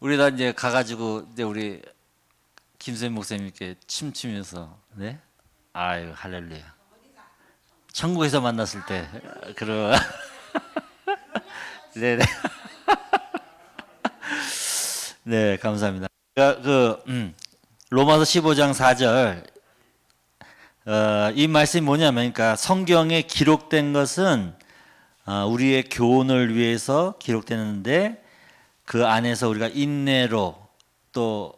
우리 다 이제 가가지고 이제 우리 김수현 목사님께 춤추면서 네, 아유 할렐루야. 천국에서 만났을 때 그런 네네 네 감사합니다. 로마서 15장 4절 이 말씀이 뭐냐면 그러니까 성경에 기록된 것은 우리의 교훈을 위해서 기록되는데 그 안에서 우리가 인내로 또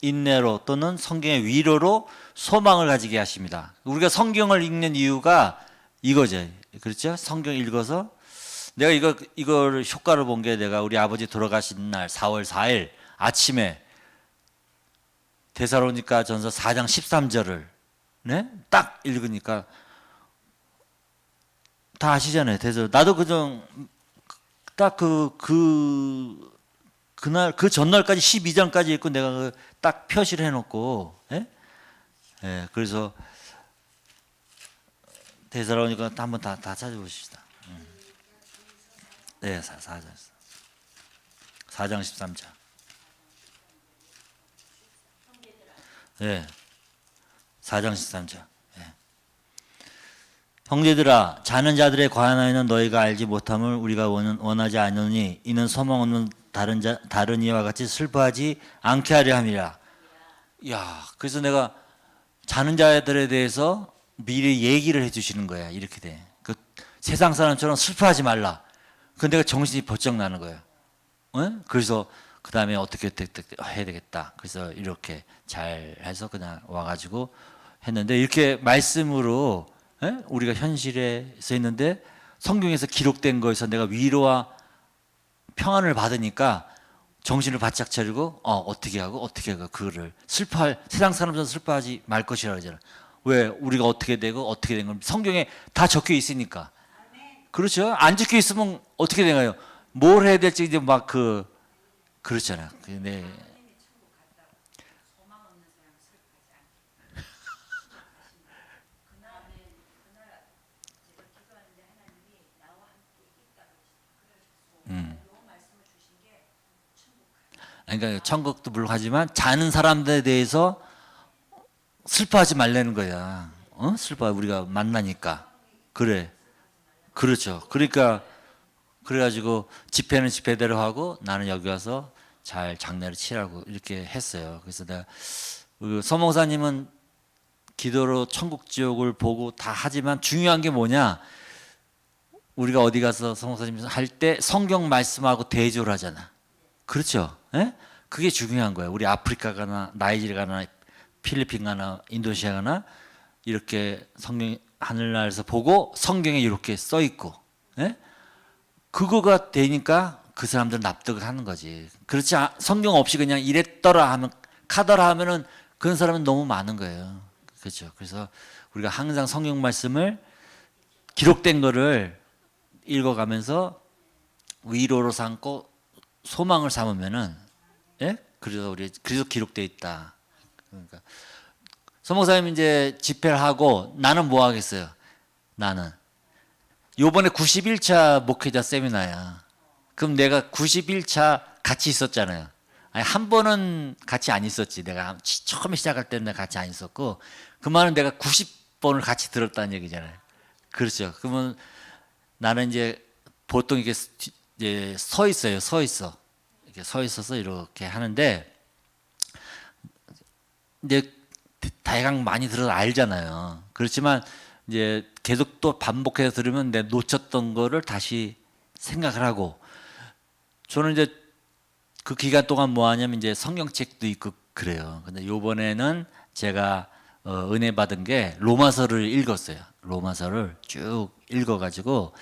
인내로 또는 성경의 위로로 소망을 가지게 하십니다. 우리가 성경을 읽는 이유가 이거죠. 그렇죠? 성경 읽어서 내가 이걸 효과를 본 게 내가 우리 아버지 돌아가신 날 4월 4일 아침에 데살로니가 전서 4장 13절을 네? 딱 읽으니까 다 아시잖아요. 나도 그정 딱 그날 그 전날까지 12장까지 읽고 내가 딱 표시를 해놓고 예? 예, 그래서 데살로니가 한번 다 찾아보시다. 네, 4장 13절. 네, 4장 13절. 네. 형제들아, 자는 자들의 관하여는 너희가 알지 못함을 우리가 원하지 않으니 이는 소망 없는 다른 이와 같이 슬퍼하지 않게 하려 함이라. 야, 그래서 내가 자는 자들에 대해서 미리 얘기를 해주시는 거야. 이렇게 돼. 그 세상 사람처럼 슬퍼하지 말라. 근데 내가 정신이 번쩍 나는 거야. 그래서 그 다음에 어떻게 해야 되겠다. 그래서 이렇게 잘 해서 그냥 와가지고 했는데 이렇게 말씀으로 우리가 현실에 서 있는데 성경에서 기록된 거에서 내가 위로와 평안을 받으니까 정신을 바짝 차리고 어떻게 하고 그거를 세상 사람들은 슬퍼하지 말 것이라 그러잖아. 왜 우리가 어떻게 되고 어떻게 된 건 성경에 다 적혀 있으니까. 그렇죠. 안 적혀 있으면 어떻게 되나요? 뭘 해야 될지 이제 막 그렇잖아. 네. 그러니까 천국도 물론하지만 자는 사람들에 대해서 슬퍼하지 말라는 거야. 우리가 만나니까. 그래. 그렇죠. 그러니까 그래가지고 집회는 집회대로 하고 나는 여기 와서 잘 장례를 치라고 이렇게 했어요. 그래서 내가 서목사님은 기도로 천국 지옥을 보고 다 하지만 중요한 게 뭐냐? 우리가 어디 가서 서목사님 할 때 성경 말씀하고 대조를 하잖아. 그렇죠? 예? 그게 중요한 거예요. 우리 아프리카 가나 나이지리아 가나 필리핀 가나 인도네시아 가나 이렇게 성경 하늘나라에서 보고 성경에 이렇게 써 있고, 예? 그거가 되니까 그 사람들은 납득을 하는 거지. 그렇지 성경 없이 그냥 이랬더라 하면 카더라 하면은 그런 사람은 너무 많은 거예요. 그렇죠. 그래서 우리가 항상 성경 말씀을 기록된 거를 읽어가면서 위로로 삼고 소망을 삼으면은 예? 그래서 기록돼 있다. 그러니까 서목사님 이제 집회를 하고 나는 뭐 하겠어요? 나는 요번에 91차 목회자 세미나야. 그럼 내가 91차 같이 있었잖아요. 아니, 한 번은 같이 안 있었지. 내가 처음에 시작할 때는 내가 같이 안 있었고, 그 말은 내가 90번을 같이 들었다는 얘기잖아요. 그렇죠. 그러면 나는 이제 보통 이게 이제 서 있어요. 이렇게 서 있어서 이렇게 하는데, 이제 다양 많이 들어서 알잖아요. 그렇지만 이제 계속 또 반복해서 들으면 내가 놓쳤던 거를 다시 생각을 하고, 저는 이제 그 기간 동안 뭐 하냐면 이제 성경책도 있고 그래요. 근데 요번에는 제가 은혜 받은 게 로마서를 읽었어요. 로마서를 쭉 읽어가지고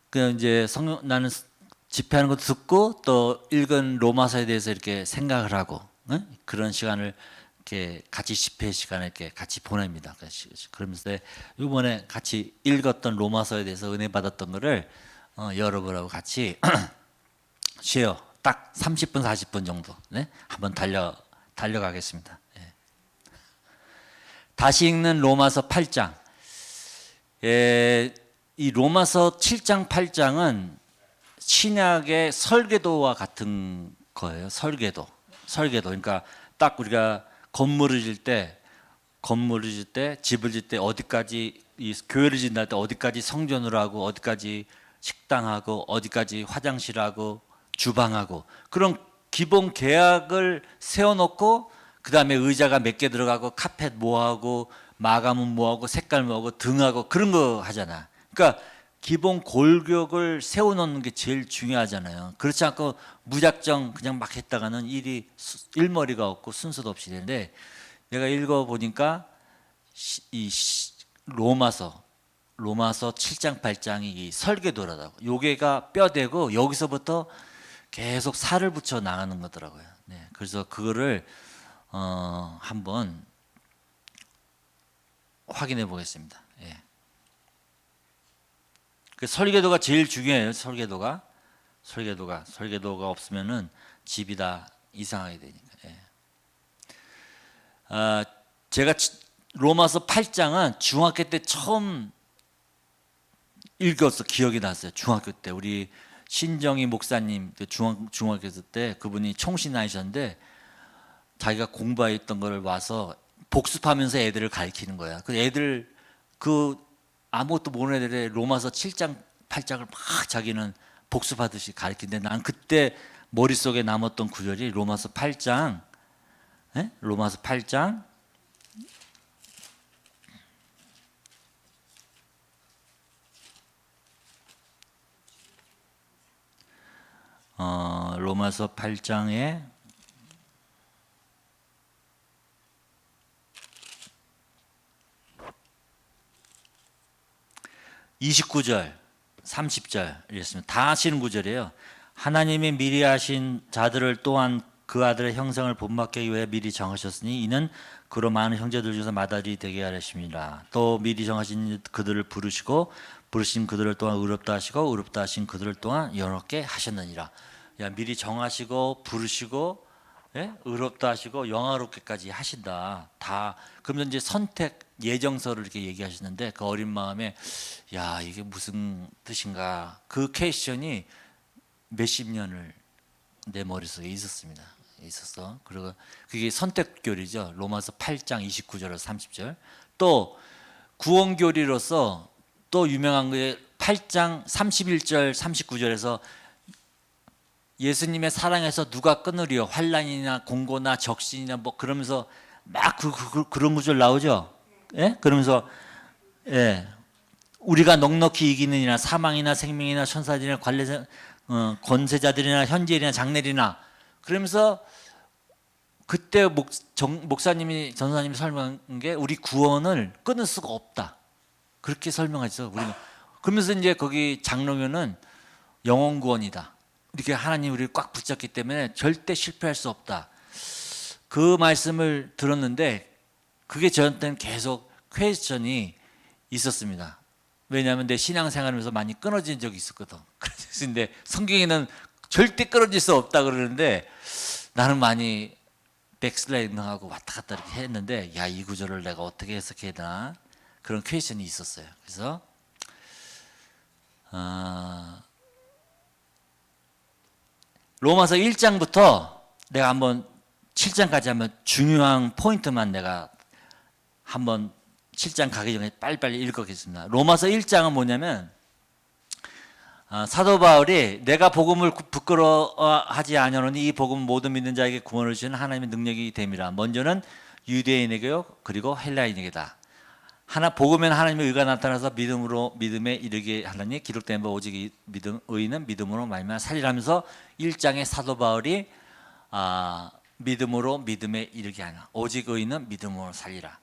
그냥 이제 나는 집회하는 것도 듣고 또 읽은 로마서에 대해서 이렇게 생각을 하고 그런 시간을 이렇게 같이 집회 시간을 이렇게 같이 보냅니다. 그러면서 이번에 같이 읽었던 로마서에 대해서 은혜 받았던 거를 여러분하고 같이 쉬어 딱 30분 40분 정도 한번 달려가겠습니다. 다시 읽는 로마서 8장. 이 로마서 7장 8장은 신약의 설계도와 같은 거예요. 설계도. 그러니까 딱 우리가 건물을 질 때, 집을 질 때 어디까지 이 교회를 짓는다 할 때 어디까지 성전으로 하고 어디까지 식당하고 어디까지 화장실하고 주방하고 그런 기본 계약을 세워놓고 그 다음에 의자가 몇 개 들어가고 카펫 뭐하고 마감은 뭐하고 색깔 뭐하고 등하고 그런 거 하잖아. 그러니까 기본 골격을 세워놓는 게 제일 중요하잖아요. 그렇지 않고 무작정 그냥 막 했다가는 일머리가 없고 순서도 없이 되는데 내가 읽어보니까 이 로마서 7장 8장이 이 설계도라고. 요게가 뼈대고 여기서부터 계속 살을 붙여 나가는 거더라고요. 네, 그래서 그거를 한번 확인해 보겠습니다. 예. 그 설계도가 제일 중요해요. 설계도가 없으면은 집이 다 이상하게 되니까. 예. 제가 로마서 8장은 중학교 때 처음 읽어서 기억이 났어요. 중학교 때 우리 신정희 목사님 중학교 때 그분이 총신하셨는데 자기가 공부했던 걸 와서 복습하면서 애들을 가르치는 거야. 그 애들 아무것도 모르는 애들의 로마서 7장 8장을 막 자기는 복습하듯이 가르치는데 난 그때 머릿속에 남았던 구절이 로마서 8장 예? 로마서 8장 로마서 8장에 29절, 30절 이랬습니다. 다 아시는 구절이에요. 하나님이 미리 하신 자들을 또한 그 아들의 형상을 본받기 위해 미리 정하셨으니 이는 그로 많은 형제들 중에서 맏아들이 되게 하셨습니다. 또 미리 정하신 그들을 부르신 그들을 또한 의롭다 하시고 의롭다 하신 그들을 또한 영화롭게 하셨느니라. 야, 미리 정하시고 부르시고 예? 의롭다 하시고 영화롭게까지 하신다. 다 그러면 이제 선택 예정서를 이렇게 얘기하시는데 그 어린 마음에 야 이게 무슨 뜻인가 그 퀘스천이 몇십 년을 내 머릿속에 있었어. 그리고 그게 선택교리죠. 로마서 8장 29절에서 30절. 또 구원교리로서 또 유명한 게 8장 31절 39절에서 예수님의 사랑에서 누가 끊으리요? 환난이나 공고나 적신이나 뭐 그러면서 막 그런 구절 나오죠. 예? 그러면서 예. 우리가 넉넉히 이기느니라 사망이나 생명이나 천사들이나 권세자들이나 현재일이나 장래일이나 그러면서 그때 목사님이 전사님이 설명한 게 우리 구원을 끊을 수가 없다. 그렇게 설명하죠. 우리는 그러면서 이제 거기 장로교는 영원 구원이다. 이렇게 하나님 우리를 꽉 붙잡기 때문에 절대 실패할 수 없다. 그 말씀을 들었는데 그게 저한테는 계속 퀘스천이 있었습니다. 왜냐하면 내 신앙생활하면서 많이 끊어진 적이 있었거든. 그런데 성경에는 절대 끊어질 수 없다 그러는데 나는 많이 백슬라이딩하고 왔다 갔다 이렇게 했는데 야, 이 구절을 내가 어떻게 해석해야 되나 그런 퀘스천이 있었어요. 그래서 로마서 1장부터 내가 한번 7장까지 한번 중요한 포인트만 내가 한번 7장 가기 전에 빨리빨리 읽어보겠습니다. 로마서 1장은 뭐냐면 사도 바울이 내가 복음을 부끄러워하지 아니하노니 이 복음은 모든 믿는 자에게 구원을 주시는 하나님의 능력이 됨이라. 먼저는 유대인에게요 그리고 헬라인에게다. 복음에는 하나님의 의가 나타나서 믿음에 이르게 하느니 기록된 바 오직 의인은 믿음으로 말미암아 살리라면서 1장의 사도 바울이 믿음으로 믿음에 이르게 하나 오직 의인은 믿음으로 살리라.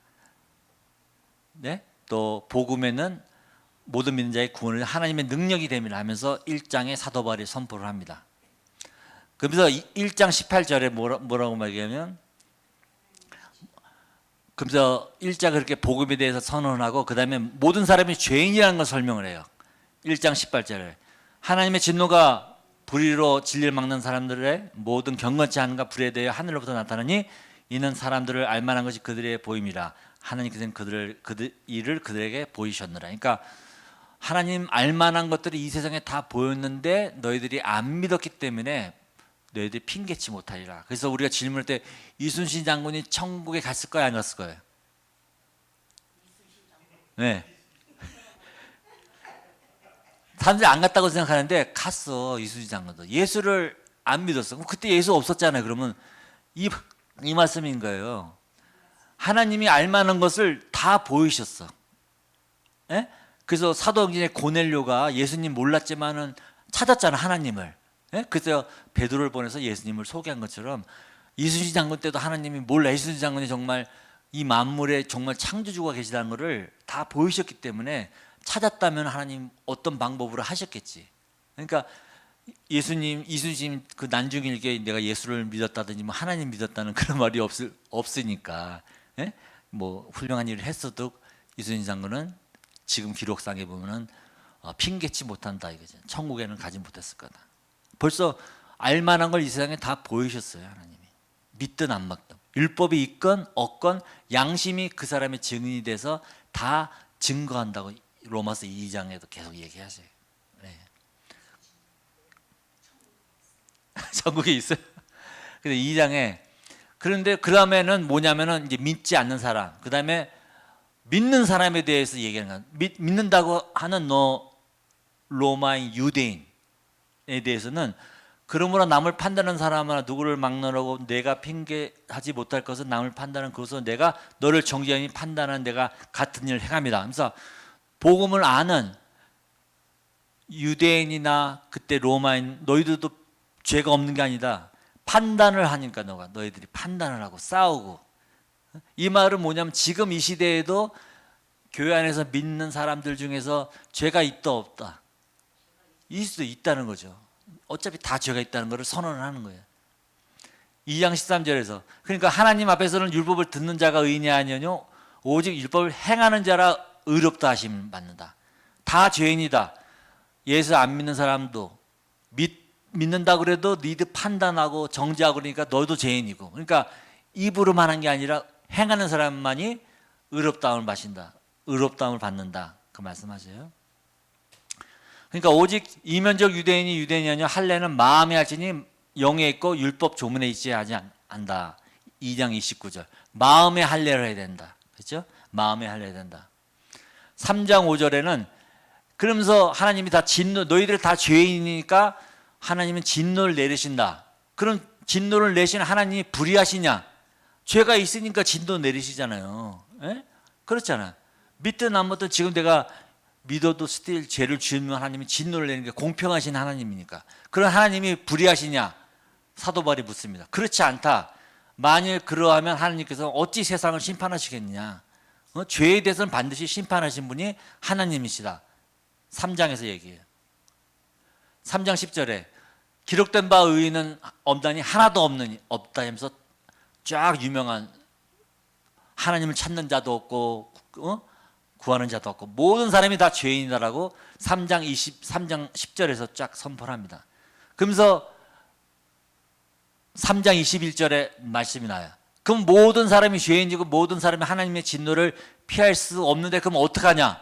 네? 또 복음에는 모든 믿는 자의 구원을 하나님의 능력이 됨이라 하면서 1장의 사도 바울이 선포를 합니다. 그러면서 1장 18절에 뭐라고 말하냐면 그래서 1장 그렇게 복음에 대해서 선언하고 그 다음에 모든 사람이 죄인이라는 걸 설명을 해요. 1장 18절에 하나님의 진노가 불의로 진리를 막는 사람들의 모든 경건치 않은가 불에 대해 하늘로부터 나타나니 이는 사람들을 알만한 것이 그들의 보임이라. 하나님께서는 일을 그들에게 보이셨느라. 그러니까 하나님 알만한 것들이 이 세상에 다 보였는데 너희들이 안 믿었기 때문에 너희들이 핑계치 못하리라. 그래서 우리가 질문할 때 이순신 장군이 천국에 갔을 거야 안 갔을 거예요? 네. 사람들이 안 갔다고 생각하는데 갔어. 이순신 장군도 예수를 안 믿었어. 그럼 그때 예수 없었잖아요. 그러면 이 말씀인 거예요. 하나님이 알만한 것을 다 보이셨어. 예? 그래서 사도행전에 고넬료가 예수님 몰랐지만은 찾았잖아 하나님을. 예? 그래서 베드로를 보내서 예수님을 소개한 것처럼 이순신 장군 때도 하나님이 몰라. 이순신 장군이 정말 이 만물에 정말 창조주가 계시다는 것을 다 보이셨기 때문에 찾았다면 하나님 어떤 방법으로 하셨겠지. 그러니까 이순신 그 난중일기에 내가 예수를 믿었다든지 뭐 하나님 믿었다는 그런 말이 없으니까. 예? 뭐 훌륭한 일을 했어도 이순신 장군은 지금 기록상에 보면은 핑계치 못한다 이거죠. 천국에는 가지 못했을 거다. 벌써 알만한 걸 이 세상에 다 보이셨어요 하나님이. 믿든 안 믿든 율법이 있건 없건 양심이 그 사람의 증인이 돼서 다 증거한다고 로마서 2장에도 계속 얘기하세요. 네. 천국에 있어요. 근데 2장에 그런데 그 다음에는 뭐냐면은 이제 믿지 않는 사람, 그 다음에 믿는 사람에 대해서 얘기하는 거야. 믿는다고 하는 너 로마인 유대인에 대해서는 그러므로 남을 판단하는 사람이나 누구를 막론하고 내가 핑계하지 못할 것은 남을 판단하는 그것은 내가 너를 정죄하니 판단하는 내가 같은 일을 행함이다. 그래서 복음을 아는 유대인이나 그때 로마인 너희들도 죄가 없는 게 아니다. 판단을 하니까 너희들이 판단을 하고 싸우고. 이 말은 뭐냐면 지금 이 시대에도 교회 안에서 믿는 사람들 중에서 죄가 있다 없다 있을 수도 있다는 거죠. 어차피 다 죄가 있다는 것을 선언을 하는 거예요. 2장 13절에서 그러니까 하나님 앞에서는 율법을 듣는 자가 의인이 아니뇨 오직 율법을 행하는 자라 의롭다 하심 받는다. 다 죄인이다. 예수 안 믿는 사람도 믿는다 그래도 니들 판단하고 정죄하고 그러니까 너도 죄인이고. 그러니까 입으로만 한 게 아니라 행하는 사람만이 의롭다움을 받는다. 의롭다움을 받는다. 그 말씀하세요. 그러니까 오직 이면적 유대인이 유대인이 아니라 할례는 마음에 할지니 영에 있고 율법 조문에 있지 않다. 2장 29절. 마음의 할례를 해야 된다. 그렇죠? 마음의 할례를 해야 된다. 3장 5절에는 그러면서 하나님이 다 진노, 너희들 다 죄인이니까 하나님은 진노를 내리신다. 그럼 진노를 내신 하나님이 불의하시냐? 죄가 있으니까 진노 내리시잖아요. 에? 그렇잖아. 믿든 안 믿든 지금 내가 믿어도 스틸 죄를 지으면 하나님이 진노를 내는 게 공평하신 하나님이니까. 그런 하나님이 불의하시냐? 사도 바울이 묻습니다. 그렇지 않다. 만일 그러하면 하나님께서 어찌 세상을 심판하시겠느냐? 죄에 대해서는 반드시 심판하신 분이 하나님이시다. 3장에서 얘기해요. 3장 10절에 기록된 바 의인은 없다니 하나도 없다 하면서 쫙 유명한 하나님을 찾는 자도 없고 구하는 자도 없고 모든 사람이 다 죄인이다라고 3장 10절에서 쫙 선포합니다. 그러면서 3장 21절에 말씀이 나요. 그럼 모든 사람이 죄인이고 모든 사람이 하나님의 진노를 피할 수 없는데 그럼 어떡하냐?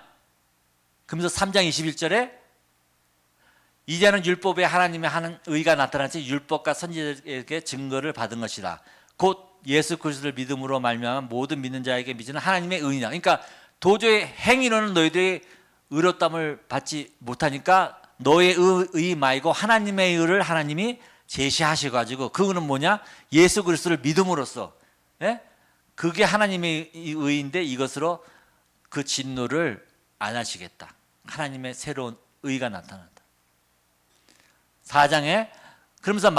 그러면서 3장 21절에 이제는 율법에 하나님의 하는 의가 나타났지 율법과 선지자에게 증거를 받은 것이다. 곧 예수 그리스도를 믿음으로 말미암아 모든 믿는 자에게 믿는 하나님의 의이다. 그러니까 도저히 행위로는 너희들이 의롭다함을 받지 못하니까 너의 의 말고 하나님의 의를 하나님이 제시하셔가지고 그거는 뭐냐? 예수 그리스도를 믿음으로써 예? 그게 하나님의 의인데 이것으로 그 진노를 안 하시겠다. 하나님의 새로운 의가 나타난다. 4장에 그러면서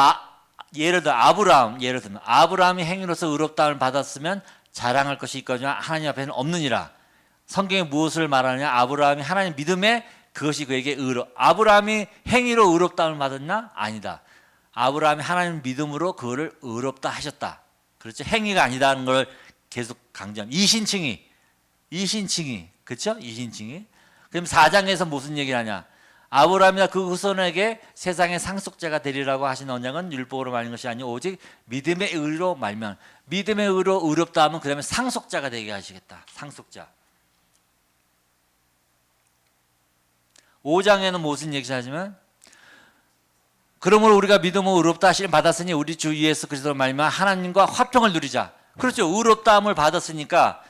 예를 들어 아브라함이 행위로서 의롭다함을 받았으면 자랑할 것이 있거니와 하나님 앞에는 없느니라. 성경에 무엇을 말하느냐? 아브라함이 하나님 믿음에 그것이 그에게 아브라함이 행위로 의롭다함을 받았나? 아니다. 아브라함이 하나님 믿음으로 그거를 의롭다 하셨다. 그렇죠? 행위가 아니다는 걸 계속 강조합니다. 이신칭이 그렇죠? 이신칭이. 그럼 4장에서 무슨 얘기를 하냐? 아브라함이나 그 후손에게 세상의 상속자가 되리라고 하신 언약은 율법으로 말하는 것이 아니고 오직 믿음의 의로 말면 믿음의 의로 의롭다 하면 그 다음에 상속자가 되게 하시겠다. 상속자. 5장에는 무슨 얘기하지만 그러므로 우리가 믿음으로 의롭다 하심을 받았으니 우리 주 예수 그리스도로 말미암아 하나님과 화평을 누리자. 그렇죠. 의롭다함을 받았으니까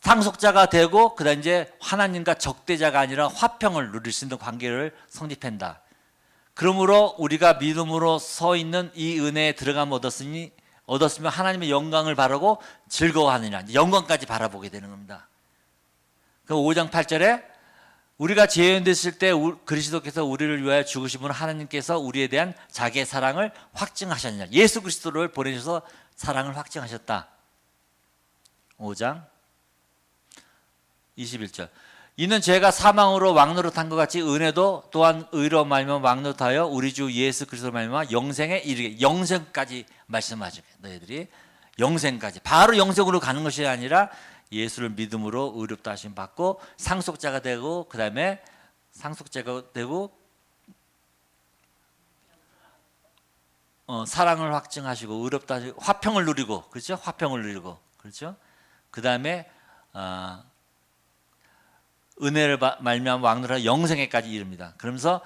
상속자가 되고 그다음 이제 하나님과 적대자가 아니라 화평을 누릴 수 있는 관계를 성립한다. 그러므로 우리가 믿음으로 서 있는 이 은혜에 들어감 얻었으면 하나님의 영광을 바라고 즐거워하느냐. 영광까지 바라보게 되는 겁니다. 그 5장 8절에 우리가 재현됐을 때 그리스도께서 우리를 위하여 죽으심으로 하나님께서 우리에 대한 자기의 사랑을 확증하셨느냐. 예수 그리스도를 보내셔서 사랑을 확증하셨다. 5장 21절. 이는 죄가 사망으로 왕노릇한 것 같이 은혜도 또한 의로 말미암아 왕노릇하여 우리 주 예수 그리스도로 말미암아 영생에 이르게. 영생까지 말씀하죠. 너희들이 영생까지. 바로 영생으로 가는 것이 아니라 예수를 믿음으로 의롭다 하심 받고 상속자가 되고 그다음에 상속자가 되고 사랑을 확증하시고 의롭다 하시고 화평을 누리고 그렇죠? 화평을 누리고 그렇죠? 그다음에 은혜를 말미암아 왕노릇하여 영생에까지 이릅니다. 그러면서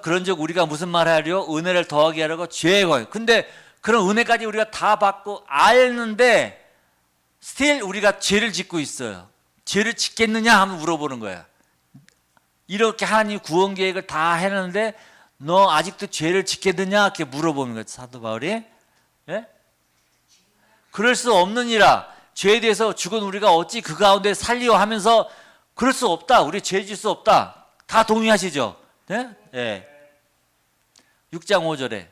그런즉 우리가 무슨 말을 하려 은혜를 더하게 하려고 죄의 거. 근데 그런 은혜까지 우리가 다 받고 알는데 스틸 우리가 죄를 짓고 있어요. 죄를 짓겠느냐 하면 물어보는 거야. 이렇게 하나님 구원 계획을 다 해놨는데 너 아직도 죄를 짓겠느냐 이렇게 물어보는 거야. 사도 바울이. 예? 그럴 수 없느니라. 죄에 대해서 죽은 우리가 어찌 그 가운데 살리려 하면서 그럴 수 없다. 우리 죄 질 수 없다. 다 동의하시죠? 네? 예. 6장 5절에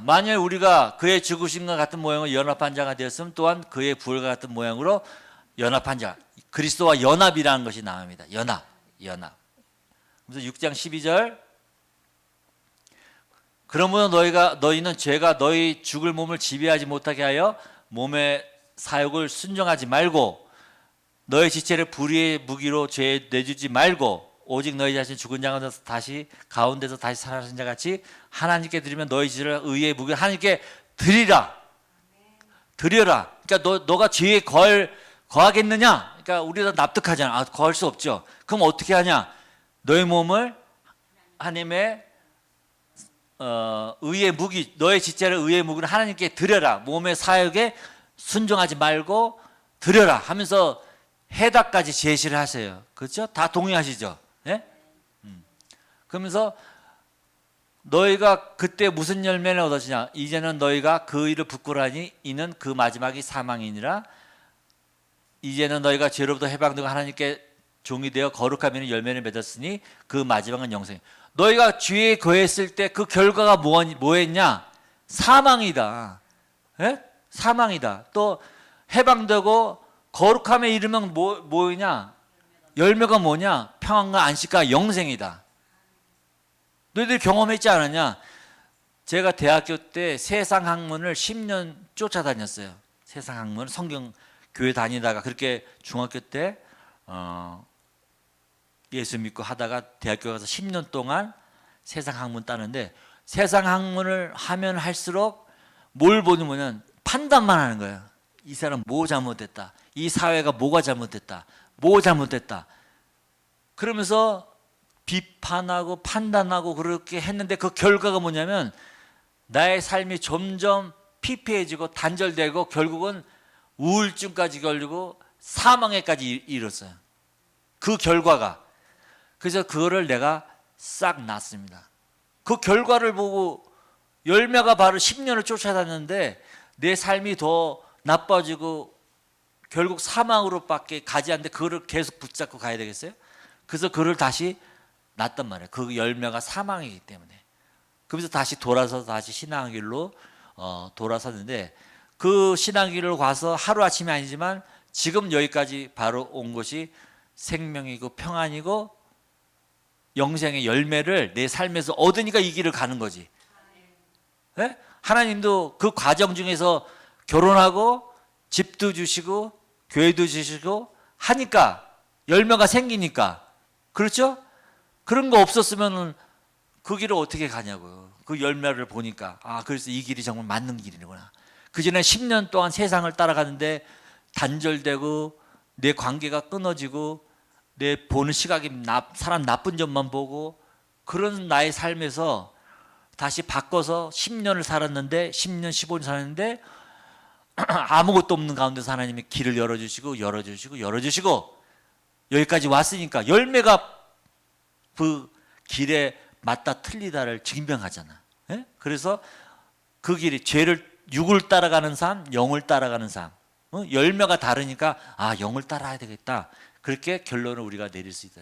만일 우리가 그의 죽으심과 같은 모양으로 연합한 자가 되었으면 또한 그의 부활과 같은 모양으로 연합한 자. 그리스도와 연합이라는 것이 나옵니다. 연합. 그래서 6장 12절 그러므로 너희는 죄가 너희 죽을 몸을 지배하지 못하게 하여 몸의 사욕을 순종하지 말고 너희 지체를 불의의 무기로 죄에 내주지 말고 오직 너희 자신 죽은 자 가운데서 다시 살아나신 자 같이 하나님께 드리면 너희 지체를 의의 무기로 하나님께 드려라. 그러니까 너가 죄에 거하겠느냐? 그러니까 우리가 납득하잖아. 거할 수 없죠. 그럼 어떻게 하냐? 너희 몸을 하나님의 의의 무기, 너의 지체를 의의 무기로 하나님께 드려라. 몸의 사역에 순종하지 말고 드려라 하면서 해답까지 제시를 하세요. 그렇죠? 다 동의하시죠? 네? 그러면서 너희가 그때 무슨 열매를 얻었느냐? 이제는 너희가 그 일을 부끄러하니 이는 그 마지막이 사망이니라. 이제는 너희가 죄로부터 해방되고 하나님께 종이 되어 거룩하면 열매를 맺었으니 그 마지막은 영생. 너희가 죄에 거했을 때 그 결과가 뭐였냐? 사망이다. 예? 사망이다. 또 해방되고 거룩함에 이르면 뭐냐? 열매가 뭐냐? 평안과 안식과 영생이다. 너희들이 경험했지 않았냐? 제가 대학교 때 세상 학문을 10년 쫓아다녔어요. 세상 학문, 성경 교회 다니다가 그렇게 중학교 때 예수 믿고 하다가 대학교 가서 10년 동안 세상 학문 따는데 세상 학문을 하면 할수록 뭘 보는 판단만 하는 거예요. 이 사람 뭐 잘못됐다. 이 사회가 뭐가 잘못됐다. 뭐 잘못됐다. 그러면서 비판하고 판단하고 그렇게 했는데 그 결과가 뭐냐면 나의 삶이 점점 피폐해지고 단절되고 결국은 우울증까지 걸리고 사망에까지 이뤘어요. 그 결과가. 그래서 그거를 내가 싹 놨습니다. 그 결과를 보고 열매가 바로 10년을 쫓아다녔는데 내 삶이 더 나빠지고 결국 사망으로밖에 가지 않는데 그거를 계속 붙잡고 가야 되겠어요? 그래서 그걸 다시 놨단 말이에요. 그 열매가 사망이기 때문에. 그래서 다시 돌아서 다시 신앙길로 돌아섰는데 그 신앙길로 가서 하루아침이 아니지만 지금 여기까지 바로 온 것이 생명이고 평안이고 영생의 열매를 내 삶에서 얻으니까 이 길을 가는 거지. 네? 하나님도 그 과정 중에서 결혼하고 집도 주시고 교회도 주시고 하니까 열매가 생기니까. 그렇죠? 그런 거 없었으면 그 길을 어떻게 가냐고요. 그 열매를 보니까 그래서 이 길이 정말 맞는 길이구나. 그전에 10년 동안 세상을 따라가는데 단절되고 내 관계가 끊어지고 내 보는 시각이 사람 나쁜 점만 보고 그런 나의 삶에서 다시 바꿔서 10년을 살았는데 10년 15년 살았는데 아무것도 없는 가운데서 하나님이 길을 열어주시고 여기까지 왔으니까 열매가 그 길에 맞다 틀리다를 증명하잖아. 예? 그래서 그 길이 육을 따라가는 삶, 영을 따라가는 삶. 열매가 다르니까 영을 따라야 되겠다. 그렇게 결론을 우리가 내릴 수 있다.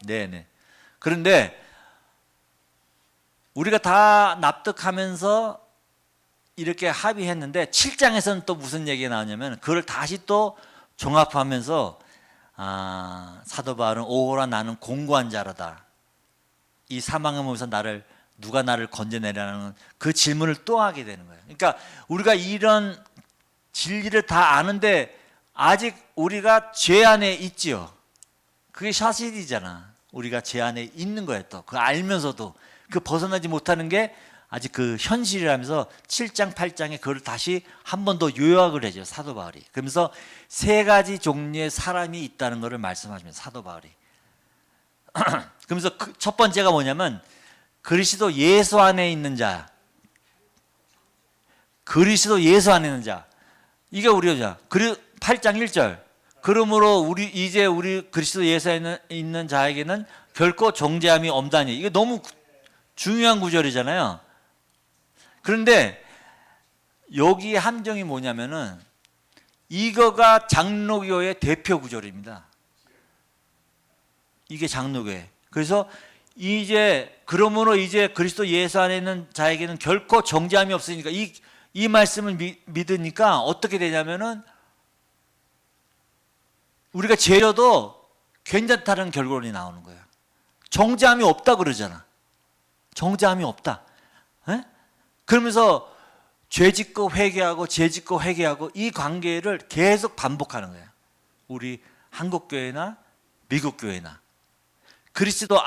네네. 그런데 우리가 다 납득하면서 이렇게 합의했는데 7장에서는 또 무슨 얘기가 나오냐면 그걸 다시 또 종합하면서 사도 바울은 오호라 나는 공고한 자라다. 이 사망의 몸에서 누가 나를 건져내라는 그 질문을 또 하게 되는 거예요. 그러니까 우리가 이런 진리를 다 아는데 아직 우리가 죄 안에 있지요. 그게 사실이잖아. 우리가 죄 안에 있는 거예요. 또 그 알면서도 그 벗어나지 못하는 게 아직 그 현실이라면서 7장 8장에 그걸 다시 한 번 더 요약을 해줘요. 사도 바울이. 그러면서 세 가지 종류의 사람이 있다는 것을 말씀하시면서 사도 바울이. 그러면서 첫 번째가 뭐냐면 그리스도 예수 안에 있는 자. 그리스도 예수 안에 있는 자. 이게 우리가 8장 1절. 그러므로 이제 우리 그리스도 예수에 있는 자에게는 결코 정죄함이 없다니. 이게 너무 중요한 구절이잖아요. 그런데 여기 함정이 뭐냐면은 이거가 장로교의 대표 구절입니다. 이게 장로교회. 그래서 그러므로 이제 그리스도 예수 안에 있는 자에게는 결코 정죄함이 없으니까 이 말씀을 믿으니까 어떻게 되냐면은 우리가 죄려도 괜찮다는 결론이 나오는 거예요. 정죄함이 없다 그러잖아. 정죄함이 없다. 에? 그러면서 죄 짓고 회개하고 죄 짓고 회개하고 이 관계를 계속 반복하는 거예요. 우리 한국 교회나 미국 교회나 그리스도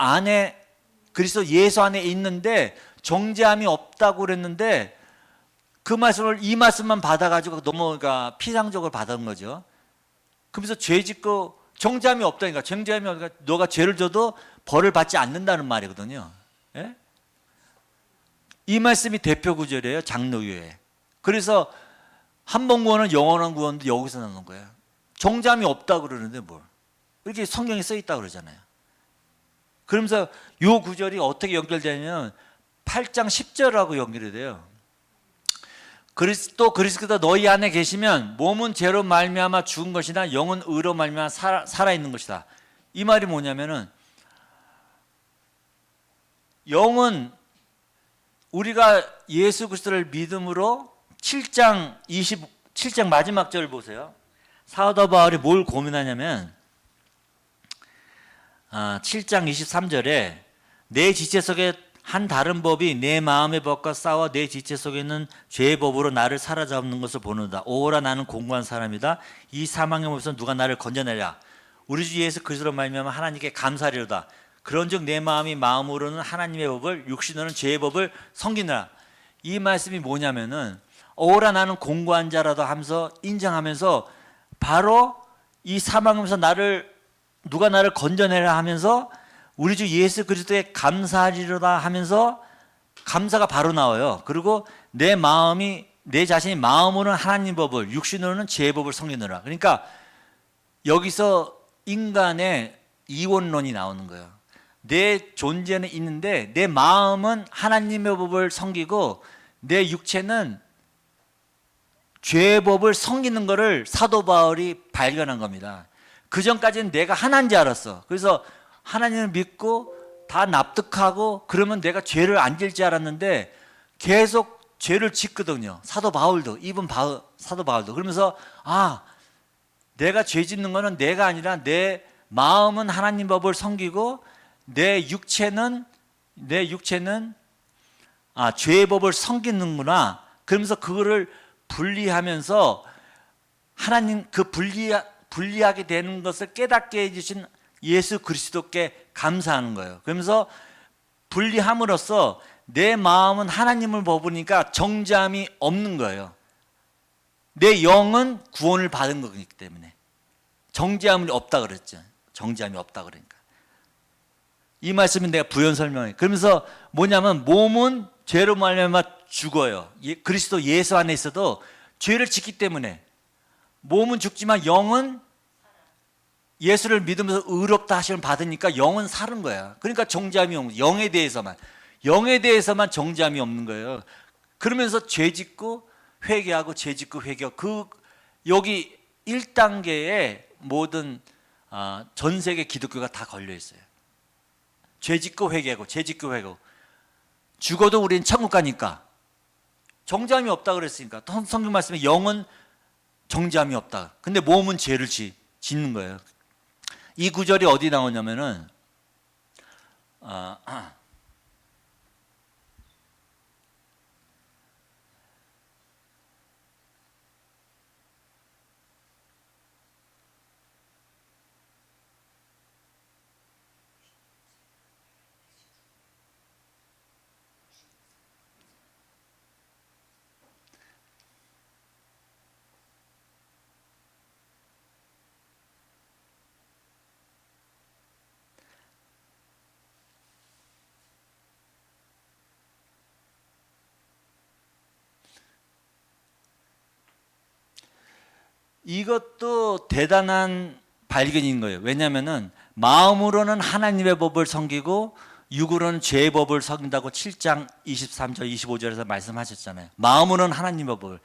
예수 안에 있는데 정죄함이 없다고 그랬는데 이 말씀만 받아가지고 넘어가 피상적으로 받은 거죠. 그러면서 죄 짓고 정죄함이 없다니까. 정죄함이 없으니까 너가 죄를 져도 벌을 받지 않는다는 말이거든요. 예? 이 말씀이 대표 구절이에요. 장로교회. 그래서 한 번 구원은 영원한 구원도 여기서 나오는 거예요. 정죄함이 없다고 그러는데 뭘. 이렇게 성경에 써 있다고 그러잖아요. 그러면서 이 구절이 어떻게 연결되냐면 8장 10절하고 연결이 돼요. 그리스도 너희 안에 계시면 몸은 죄로 말미암아 죽은 것이나 영은 의로 말미암아 살아있는 것이다. 이 말이 뭐냐면은 영은 우리가 예수 그리스도를 믿음으로 7장 마지막 절을 보세요. 사도 바울이 뭘 고민하냐면 7장 23절에 내 지체 속에 한 다른 법이 내 마음의 법과 싸워 내 지체 속에 있는 죄의 법으로 나를 사로잡는 것을 보는다. 오호라 나는 공고한 사람이다. 이 사망의 몸에서 누가 나를 건져내랴. 우리 주 예수 그리스도로 말미암아 하나님께 감사하리로다. 그런즉 내 마음이 마음으로는 하나님의 법을 육신으로는 죄의 법을 섬기느라. 이 말씀이 뭐냐면은 오호라 나는 공고한 자라도 하면서 인정하면서 바로 이 사망에서 누가 나를 건져내라 하면서 우리 주 예수 그리스도에 감사하리로다 하면서 감사가 바로 나와요. 그리고 내 자신이 마음으로는 하나님 법을 육신으로는 죄의 법을 섬기느라. 그러니까 여기서 인간의 이원론이 나오는 거예요. 내 존재는 있는데 내 마음은 하나님의 법을 섬기고 내 육체는 죄의 법을 섬기는 것을 사도 바울이 발견한 겁니다. 그 전까지는 내가 하나인 줄 알았어. 그래서 하나님을 믿고 다 납득하고 그러면 내가 죄를 안 질 줄 알았는데 계속 죄를 짓거든요. 사도 바울도 그러면서 내가 죄 짓는 거는 내가 아니라 내 마음은 하나님 법을 섬기고 내 육체는 죄의 법을 섬기는구나. 그러면서 그거를 분리하면서 하나님 분리하게 되는 것을 깨닫게 해주신 예수 그리스도께 감사하는 거예요. 그러면서 분리함으로써 내 마음은 하나님을 법으니까 정죄함이 없는 거예요. 내 영은 구원을 받은 거기 때문에 정죄함이 없다 그랬죠. 정죄함이 없다 그러니까. 이 말씀은 내가 부연 설명해. 그러면서 뭐냐면 몸은 죄로 말미암아 죽어요. 그리스도 예수 안에 있어도 죄를 짓기 때문에 몸은 죽지만 영은 예수를 믿으면서 의롭다 하심을 받으니까 영은 사는 거야. 그러니까 정죄함이 없는 거야. 영에 대해서만 정죄함이 없는 거예요. 그러면서 죄 짓고 회개하고 죄 짓고 회개하고 여기 1단계에 모든 전 세계 기독교가 다 걸려 있어요. 죄 짓고 회개하고 죄 짓고 회개하고 죽어도 우리는 천국 가니까 정죄함이 없다 그랬으니까 성경 말씀에 영은 정죄함이 없다. 근데 몸은 죄를 짓는 거예요. 이 구절이 어디 나오냐면은 이것도 대단한 발견인 거예요. 왜냐하면은 마음으로는 하나님의 법을 섬기고 육으로는 죄의 법을 섬긴다고 7장 23절 25절에서 말씀하셨잖아요. 마음으로는 하나님의 법을.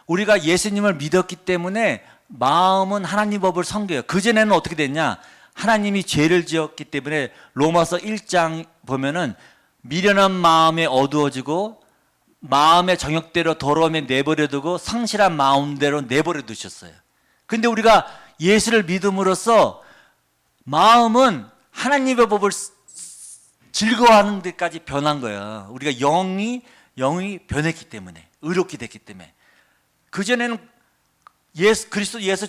우리가 예수님을 믿었기 때문에 마음은 하나님 법을 섬겨요. 그전에는 어떻게 됐냐? 하나님이 죄를 지었기 때문에 로마서 1장 보면은 미련한 마음에 어두워지고 마음의 정욕대로 더러움에 내버려두고 성실한 마음대로 내버려 두셨어요. 근데 우리가 예수를 믿음으로써 마음은 하나님의 법을 즐거워하는 데까지 변한 거야. 우리가 영이 변했기 때문에, 의롭게 됐기 때문에. 그전에는 그리스도 예수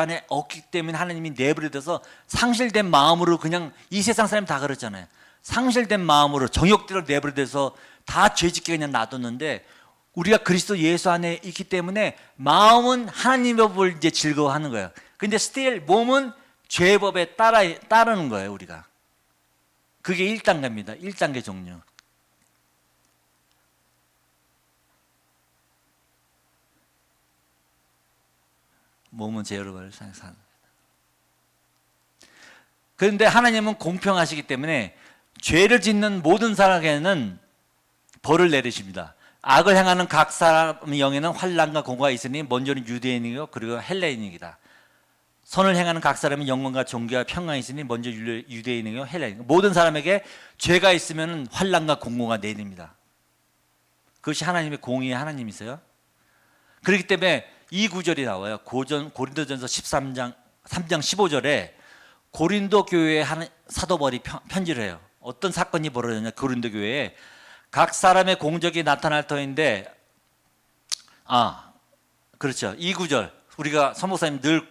안에 없기 때문에 하나님이 내버려둬서 상실된 마음으로 그냥 이 세상 사람이 다 그렇잖아요. 상실된 마음으로 정욕대로 내버려둬서 다 죄짓게 그냥 놔뒀는데 우리가 그리스도 예수 안에 있기 때문에 마음은 하나님의 법을 이제 즐거워하는 거예요. 근데 still 몸은 죄의 법에 따르는 거예요, 우리가. 그게 1단계입니다. 1단계 종류. 몸은 죄의 법을 사는 겁니다. 그런데 하나님은 공평하시기 때문에 죄를 짓는 모든 사람에게는 벌을 내리십니다. 악을 행하는 각 사람의 영에는 환난과 공고가 있으니 먼저는 유대인이고 그리고 헬레인이다. 선을 행하는 각 사람의 영광과 존귀와 평강이 있으니 먼저 유대인이고 헬레인이고 모든 사람에게 죄가 있으면 환난과 공고가 내립니다. 그것이 하나님의 공의의 하나님이세요. 그렇기 때문에 이 구절이 나와요. 고린도전서 3장 15절에 고린도 교회에 사도 바울이 편지를 해요. 어떤 사건이 벌어졌냐? 고린도 교회에 각 사람의 공적이 나타날 터인데 그렇죠. 이 구절 우리가 선목사님 늘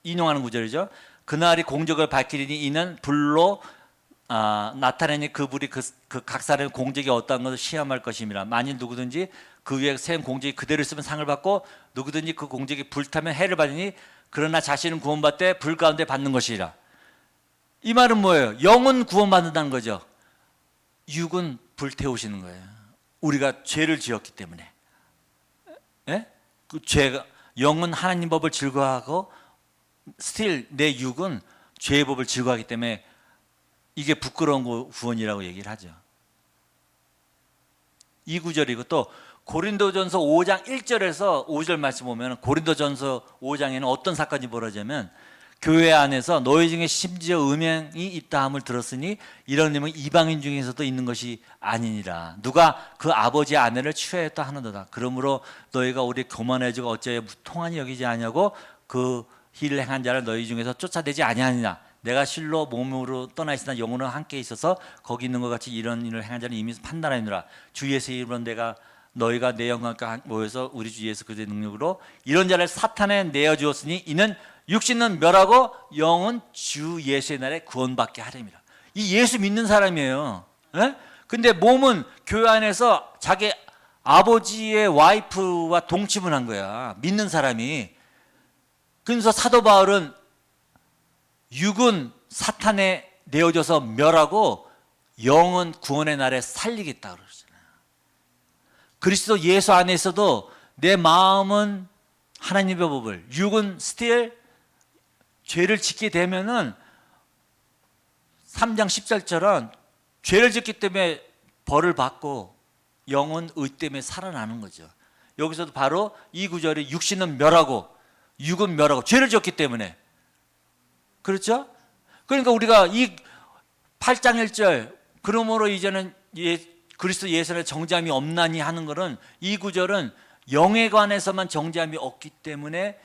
인용하는 구절이죠. 그날이 공적을 밝히리니 이는 불로 나타내니 그 불이 그 각 사람의 공적이 어떠한 것을 시험할 것임이라. 만일 누구든지 그 위에 세운 공적이 그대로 있으면 상을 받고 누구든지 그 공적이 불타면 해를 받으니 그러나 자신은 구원받되 불 가운데 받는 것이라. 이 말은 뭐예요? 영은 구원받는다는 거죠. 육은 불태우시는 거예요. 우리가 죄를 지었기 때문에. 예? 그 죄가 영은 하나님 법을 즐거워하고 still 내 육은 죄의 법을 즐거워하기 때문에 이게 부끄러운 구원이라고 얘기를 하죠. 이 구절이고 또 고린도전서 5장 1절에서 5절 말씀 보면 고린도전서 5장에는 어떤 사건이 벌어지냐면 교회 안에서 너희 중에 심지어 음행이 있다 함을 들었으니 이런 님은 이방인 중에서도 있는 것이 아니니라. 누가 그 아버지의 아내를 취하였다 하는도다. 그러므로 너희가 우리 교만해지고 어찌하여 통한이 여기지 아니하고 그 일을 행한 자를 너희 중에서 쫓아내지 아니하느냐. 내가 실로 몸으로 떠나 있으나 영으로 함께 있어서 거기 있는 것 같이 이런 일을 행한 자는 이미 판단하느니라. 주 예수의 이름으로 너희가 내 영광과 모여서 우리 주 예수 그리스도의 능력으로 이런 자를 사탄에 내어주었으니 이는 육신은 멸하고 영은 주 예수의 날에 구원받게 하렵니다. 이 예수 믿는 사람이에요. 예? 근데 몸은 교회 안에서 자기 아버지의 와이프와 동침을 한 거야. 믿는 사람이. 그래서 사도 바울은 육은 사탄에 내어져서 멸하고 영은 구원의 날에 살리겠다 그러잖아요. 그리스도 예수 안에서도 내 마음은 하나님의 법을, 육은 still 죄를 짓게 되면은 3장 10절처럼 죄를 짓기 때문에 벌을 받고 영은 의 때문에 살아나는 거죠. 여기서도 바로 이 구절이 육신은 멸하고 육은 멸하고 죄를 지었기 때문에, 그렇죠? 그러니까 우리가 이 8장 1절 그러므로 이제는 그리스도 예수의 정죄함이 없나니 하는 것은, 이 구절은 영에 관해서만 정죄함이 없기 때문에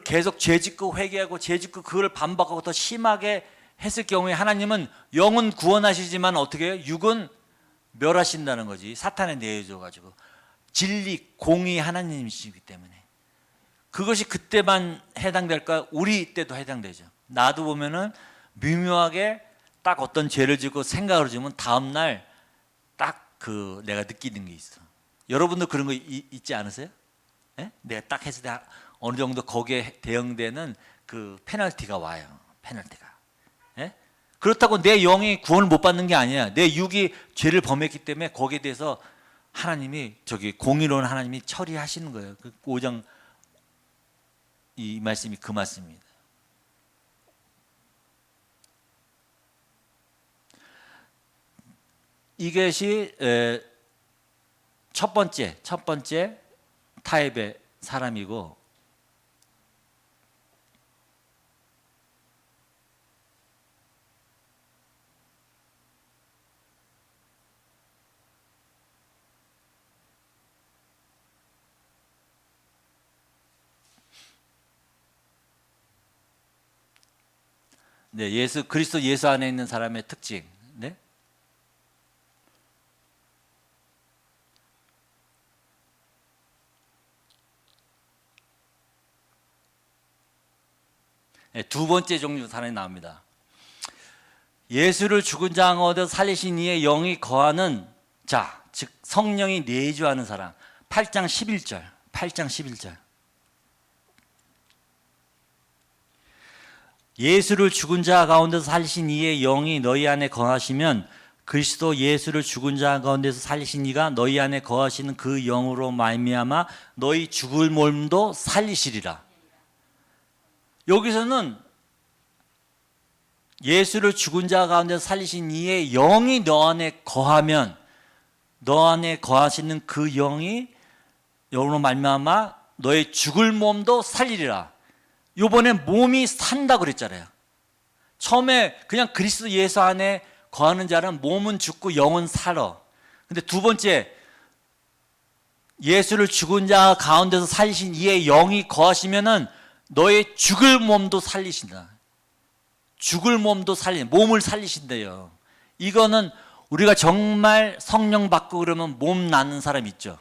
계속 죄짓고 회개하고 죄짓고 그걸 반복하고 더 심하게 했을 경우에 하나님은 영은 구원하시지만 어떻게 해요? 육은 멸하신다는 거지. 사탄에 내어줘 가지고 진리, 공의 하나님이시기 때문에. 그것이 그때만 해당될까? 우리 때도 해당되죠. 나도 보면은 미묘하게 딱 어떤 죄를 짓고 생각을 지으면 다음날 딱 그 내가 느끼는 게 있어. 여러분도 그런 거 있지 않으세요? 예? 내가 딱 했을 때 어느 정도 거기에 대응되는 그 페널티가 와요. 페널티가. 예? 그렇다고 내 영이 구원을 못 받는 게 아니야. 내 육이 죄를 범했기 때문에 거기에 대해서 하나님이 공의로운 하나님이 처리하시는 거예요. 그 5장 이 말씀이 그 말씀입니다. 이것이 첫 번째 타입의 사람이고, 네, 그리스도 예수 안에 있는 사람의 특징. 네? 네, 두 번째 종류 사람이 나옵니다. 예수를 죽은 자 가운데 살리신 이의 영이 거하는 자, 즉 성령이 내주하는 사람. 8장 11절. 예수를 죽은 자 가운데서 살리신 이의 영이 너희 안에 거하시면 그리스도 예수를 죽은 자 가운데서 살리신 이가 너희 안에 거하시는 그 영으로 말미암아 너희 죽을 몸도 살리시리라. 여기서는 예수를 죽은 자 가운데서 살리신 이의 영이 너 안에 거하면, 너 안에 거하시는 그 영이 영으로 말미암아 너의 죽을 몸도 살리리라. 요번에 몸이 산다고 그랬잖아요. 처음에 그냥 그리스도 예수 안에 거하는 자는 몸은 죽고 영은 살아. 근데 두 번째, 예수를 죽은 자 가운데서 살리신 이의 영이 거하시면은 너의 죽을 몸도 살리신다. 죽을 몸도 몸을 살리신대요. 이거는 우리가 정말 성령 받고 그러면 몸 나는 사람 있죠.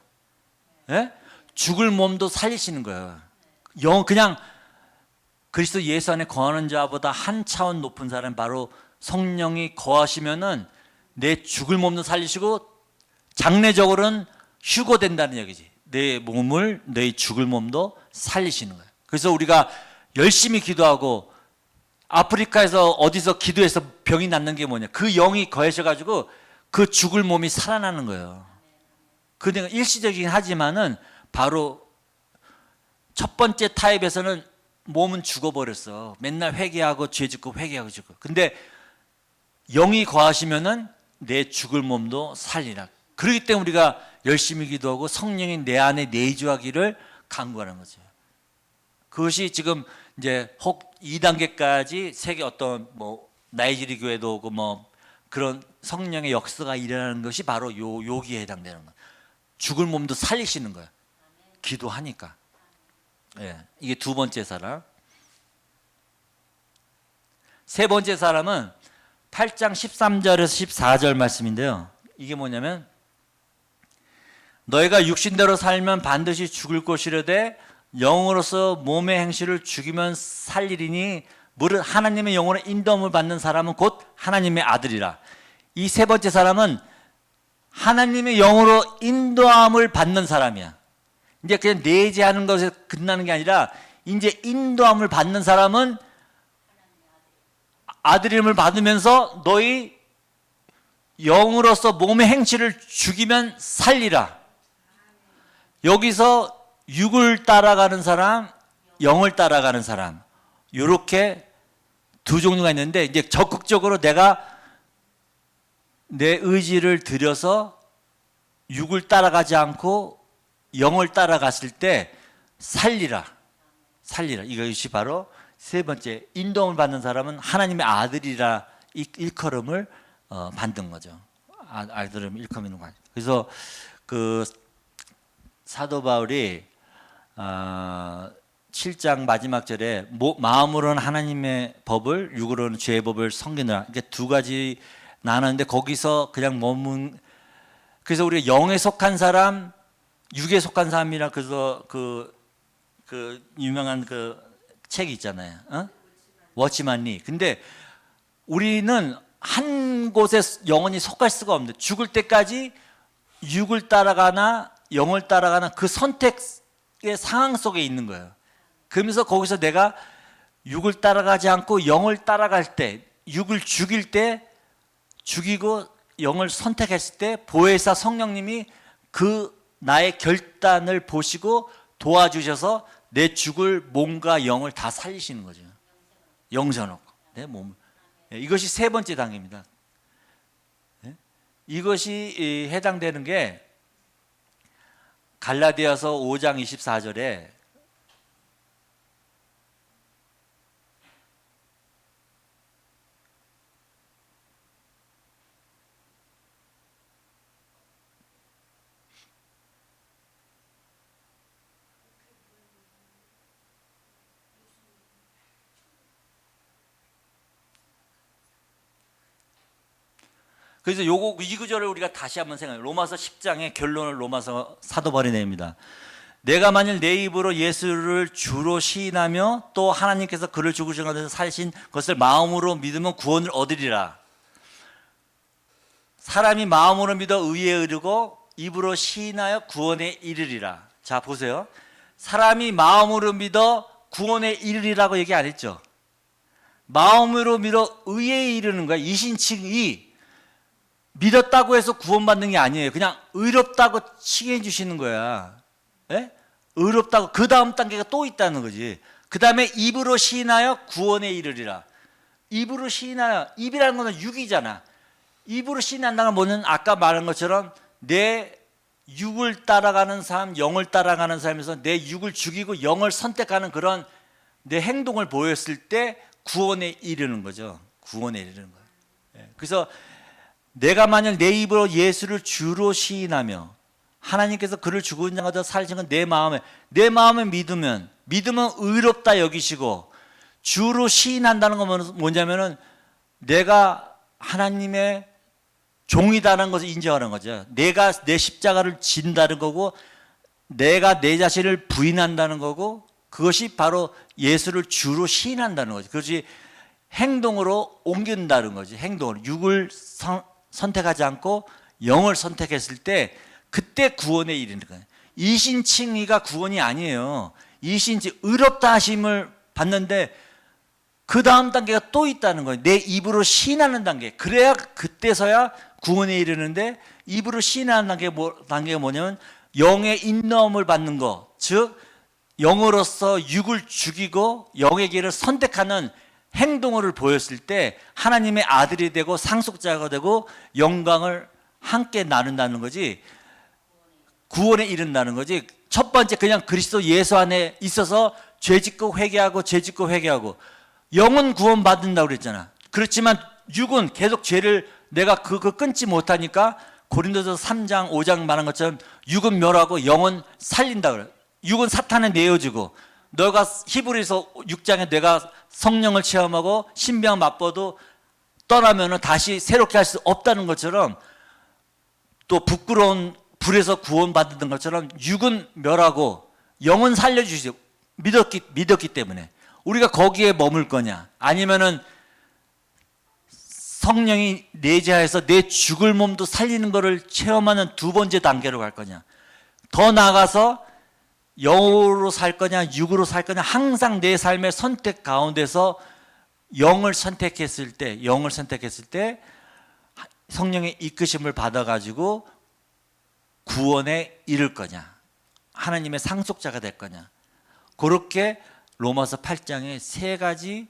예? 죽을 몸도 살리시는 거예요. 그냥 그리스도 예수 안에 거하는 자보다 한 차원 높은 사람, 바로 성령이 거하시면은 내 죽을 몸도 살리시고 장래적으로는 휴거된다는 얘기지. 내 몸을, 내 죽을 몸도 살리시는 거예요. 그래서 우리가 열심히 기도하고 아프리카에서 어디서 기도해서 병이 낫는 게 뭐냐? 그 영이 거하셔가지고 그 죽을 몸이 살아나는 거예요. 그러니까 일시적이긴 하지만은 바로 첫 번째 타입에서는 몸은 죽어버렸어. 맨날 회개하고 죄 짓고 회개하고 죽고. 근데 영이 거하시면은 내 죽을 몸도 살리라. 그렇기 때문에 우리가 열심히 기도하고 성령이 내 안에 내주하기를 간구하는 거죠. 그것이 지금 이제 혹 2단계까지 세계 어떤 나이지리 교회도 오고 그런 성령의 역사가 일어나는 것이 바로 여기에 해당되는 거예요. 죽을 몸도 살리시는 거예요. 기도하니까. 예, 이게 두 번째 사람. 세 번째 사람은 8장 13절에서 14절 말씀인데요. 이게 뭐냐면, 너희가 육신대로 살면 반드시 죽을 것이려되 영으로서 몸의 행실을 죽이면 살리리니 무릇 하나님의 영으로 인도함을 받는 사람은 곧 하나님의 아들이라. 이 세 번째 사람은 하나님의 영으로 인도함을 받는 사람이야. 이제 그냥 내재하는 것에 끝나는 게 아니라 이제 인도함을 받는 사람은 아들임을 받으면서 너희 영으로서 몸의 행실을 죽이면 살리라. 여기서 육을 따라가는 사람, 영을 따라가는 사람, 이렇게 두 종류가 있는데, 이제 적극적으로 내가 내 의지를 들여서 육을 따라가지 않고 영을 따라갔을 때 살리라. 살리라. 이것이 바로 세 번째, 인도함을 받는 사람은 하나님의 아들이라 일컬음을 받는 거죠. 아들은 일컬음인 거죠. 그래서 그 사도 바울이 7장 마지막 절에 마음으로는 하나님의 법을, 육으로는 죄의 법을 섬기느라, 이게 두 가지 나눴는데 거기서 그냥 그래서 우리가 영에 속한 사람, 육에 속한 사람이라, 그래서 그 유명한 그 책이 있잖아요. 워치만 리. 근데 우리는 한 곳에 영원히 속할 수가 없는데, 죽을 때까지 육을 따라가나 영을 따라가나 그 선택의 상황 속에 있는 거예요. 그러면서 거기서 내가 육을 따라가지 않고 영을 따라갈 때, 육을 죽일 때, 죽이고 영을 선택했을 때 보혜사 성령님이 그 나의 결단을 보시고 도와주셔서 내 죽을 몸과 영을 다 살리시는 거죠. 영생하고 내 몸. 이것이 세 번째 단계입니다. 이것이 해당되는 게 갈라디아서 5장 24절에 그래서 이 구절을 우리가 다시 한번 생각해요. 로마서 10장의 결론을 로마서 사도 바울이 냅니다. 내가 만일 내 입으로 예수를 주로 시인하며 또 하나님께서 그를 죽으신 가운데서 살리신 것을 마음으로 믿으면 구원을 얻으리라. 사람이 마음으로 믿어 의에 이르고 입으로 시인하여 구원에 이르리라. 자, 보세요. 사람이 마음으로 믿어 구원에 이르리라고 얘기 안 했죠. 마음으로 믿어 의에 이르는 거야. 이신칭의. 믿었다고 해서 구원받는 게 아니에요. 그냥 의롭다고 칭해 주시는 거야. 예? 의롭다고. 그 다음 단계가 또 있다는 거지. 그 다음에 입으로 시인하여 구원에 이르리라. 입으로 시인하여, 입이라는 것은 육이잖아. 입으로 시인한다는 건 뭐는 아까 말한 것처럼 내 육을 따라가는 삶, 영을 따라가는 삶에서 내 육을 죽이고 영을 선택하는 그런 내 행동을 보였을 때 구원에 이르는 거죠. 구원에 이르는 거예요. 예. 그래서 내가 만약 내 입으로 예수를 주로 시인하며 하나님께서 그를 죽은 자 가운데서 살리신 건 내 마음에 믿으면 의롭다 여기시고, 주로 시인한다는 건 뭐냐면은 내가 하나님의 종이다는 것을 인정하는 거죠. 내가 내 십자가를 진다는 거고, 내가 내 자신을 부인한다는 거고, 그것이 바로 예수를 주로 시인한다는 거죠. 그것이 행동으로 옮긴다는 거지. 행동으로 육을 선택하지 않고 영을 선택했을 때 그때 구원에 이르는 거예요. 이신칭의가 구원이 아니에요. 의롭다 하심을 받는데 그 다음 단계가 또 있다는 거예요. 내 입으로 시인하는 단계. 그래야 그때서야 구원에 이르는데, 입으로 시인하는 단계가 뭐냐면 영의 인도함을 받는 것, 즉 영으로서 육을 죽이고 영의 길을 선택하는 행동을 보였을 때 하나님의 아들이 되고 상속자가 되고 영광을 함께 나눈다는 거지, 구원에 이른다는 거지. 첫 번째 그냥 그리스도 예수 안에 있어서 죄짓고 회개하고 죄짓고 회개하고 영은 구원받는다고 그랬잖아. 그렇지만 육은 계속 죄를 내가 그거 끊지 못하니까 고린도서 3장 5장 말한 것처럼 육은 멸하고 영은 살린다 그래. 육은 사탄에 내어주고, 너가 히브리서 6장에 내가 성령을 체험하고 신병 맛보도 떠나면은 다시 새롭게 할 수 없다는 것처럼, 또 부끄러운 불에서 구원받는 것처럼 육은 멸하고 영은 살려주시고 믿었기 때문에 우리가 거기에 머물 거냐, 아니면은 성령이 내재하여서 내 죽을 몸도 살리는 것을 체험하는 두 번째 단계로 갈 거냐, 더 나아가서 영으로 살 거냐 육으로 살 거냐, 항상 내 삶의 선택 가운데서 영을 선택했을 때 성령의 이끄심을 받아가지고 구원에 이를 거냐, 하나님의 상속자가 될 거냐. 그렇게 로마서 8장에 세 가지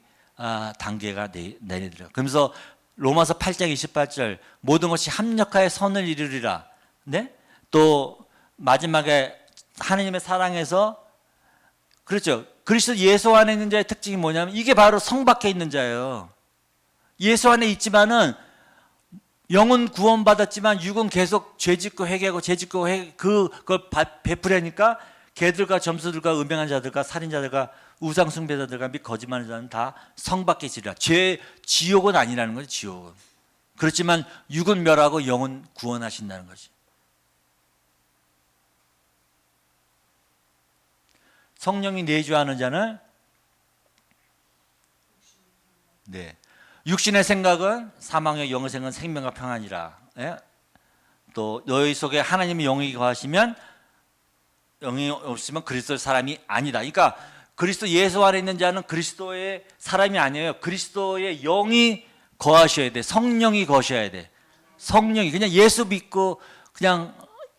단계가 내리더라고요. 그러면서 로마서 8장 28절 모든 것이 합력하여 선을 이루리라. 네? 또 마지막에 하나님의 사랑에서, 그렇죠, 그리스도 예수 안에 있는 자의 특징이 뭐냐면 이게 바로 성 밖에 있는 자예요. 예수 안에 있지만은 영은 구원받았지만 육은 계속 죄짓고 회개하고 죄짓고 그걸 베풀으니까 개들과 점수들과 음행한 자들과 살인자들과 우상숭배자들과 및 거짓말하는 자는 다 성 밖에 있으리라. 지옥은 아니라는 거죠. 지옥은. 그렇지만 육은 멸하고 영은 구원하신다는 거지. 성령이 내주하는 자는 육신의 생각은 사망의, 영의 생각은 생명과 평안이라. 예? 또 너희 속에 하나님의 영이 거하시면, 영이 없으면 그리스도의 사람이 아니다. 그러니까 그리스도 예수 안에 있는 자는 그리스도의 사람이 아니에요. 그리스도의 영이 거하셔야 돼. 성령이 거하셔야 돼. 성령이 그냥 예수 믿고 그냥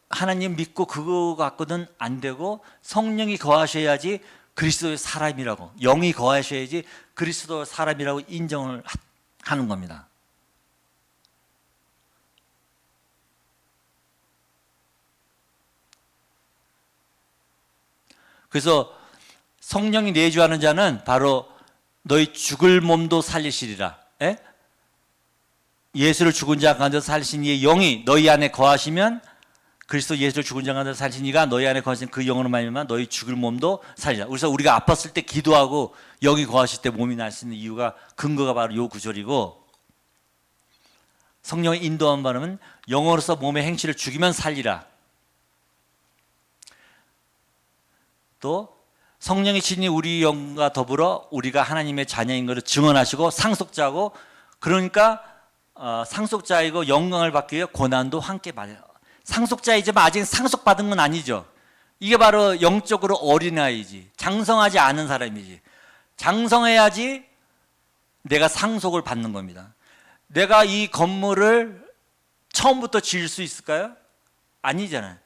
하나님 믿고 그거 갖고는 안 되고, 성령이 거하셔야지 그리스도의 사람이라고, 영이 거하셔야지 그리스도의 사람이라고 인정을 하는 겁니다. 그래서 성령이 내주하는 자는 바로 너희 죽을 몸도 살리시리라. 예? 예수를 죽은 자 가운데 살리신 이의 영이 너희 안에 거하시면, 그리스도 예수를 죽은 자 가운데 살리신 이가 너희 안에 거하신 그 영으로 말미암아 너희 죽을 몸도 살리라. 그래서 우리가 아팠을 때 기도하고 영이 거하실 때 몸이 날 수 있는 이유가, 근거가 바로 이 구절이고, 성령의 인도함 바람은 영으로서 몸의 행실을 죽이면 살리라. 또 성령이 친히 우리 영과 더불어 우리가 하나님의 자녀인 것을 증언하시고 상속자고, 그러니까 상속자이고 영광을 받기 위해 고난도 함께 받아요. 상속자이지만 아직 상속받은 건 아니죠. 이게 바로 영적으로 어린아이지, 장성하지 않은 사람이지. 장성해야지 내가 상속을 받는 겁니다. 내가 이 건물을 처음부터 지을 수 있을까요? 아니잖아요.